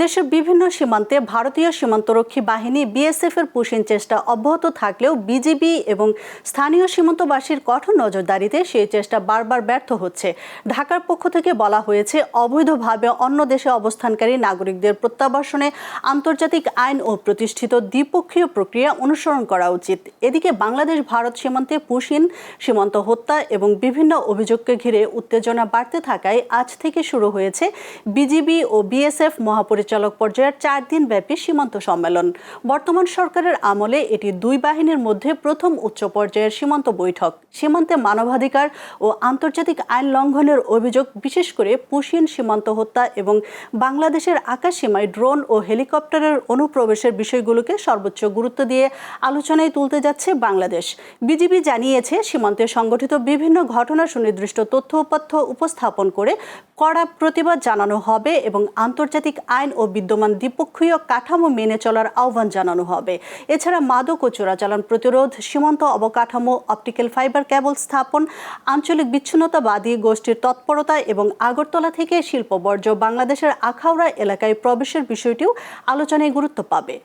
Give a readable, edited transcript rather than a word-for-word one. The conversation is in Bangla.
দেশের বিভিন্ন সীমান্তে ভারতীয় সীমান্তরক্ষী বাহিনী বিএসএফ এর পুশিং চেষ্টা অব্যাহত থাকলেও বিজিবি এবং স্থানীয় সীমান্তবাসীর কঠোর নজরদারিতে সেই চেষ্টা বারবার ব্যর্থ হচ্ছে। ঢাকার পক্ষ থেকে বলা হয়েছে, অবৈধভাবে অন্য দেশে অবস্থানকারী নাগরিকদের প্রত্যাবাসনে আন্তর্জাতিক আইন ও প্রতিষ্ঠিত দ্বিপক্ষীয় প্রক্রিয়া অনুসরণ করা উচিত। এদিকে বাংলাদেশ ভারত সীমান্তে পুশিং, সীমান্ত হত্যা এবং বিভিন্ন অভিযোগকে ঘিরে উত্তেজনা বাড়তে থাকায় আজ থেকে শুরু হয়েছে বিজিবি ও বিএসএফ মহাপরিচালক পর্যায়ের 4 দিন ব্যাপী সীমান্ত সম্মেলন। বর্তমান সরকারের আমলে এটি দুই বাহিনীর মধ্যে প্রথম উচ্চ পর্যায়ের সীমান্ত বৈঠক। সীমান্তে মানবাধিকার ও আন্তর্জাতিক আইন লঙ্ঘনের অভিযোগ, বিশেষ করে পুশিং, সীমান্ত হত্যা এবং বাংলাদেশের আকাশসীমায় ড্রোন ও হেলিকপ্টারের অনুপ্রবেশের বিষয়গুলোকে সর্বোচ্চ গুরুত্ব দিয়ে আলোচনায় তুলতে যাচ্ছে বাংলাদেশ। বিজিবি জানিয়েছে, সীমান্তে সংঘটিত বিভিন্ন ঘটনার সুনির্দিষ্ট তথ্য উপাত্ত উপস্থাপন করে কড়া প্রতিবাদ জানানো হবে এবং আন্তর্জাতিক আইন ও বিদ্যমান দ্বিপক্ষীয় কাঠামো মেনে চলার আহ্বান জানানো হবে। এছাড়া মাদক ও চোরাচালান প্রতিরোধ, সীমান্ত অবকাঠামো, অপটিক্যাল ফাইবার কেবল স্থাপন, আঞ্চলিক বিচ্ছিন্নতাবাদী গোষ্ঠীর তৎপরতা এবং আগরতলা থেকে শিল্প বর্জ্য বাংলাদেশের আখাউড়া এলাকায় প্রবেশের বিষয়টিও আলোচনায় গুরুত্ব পাবে।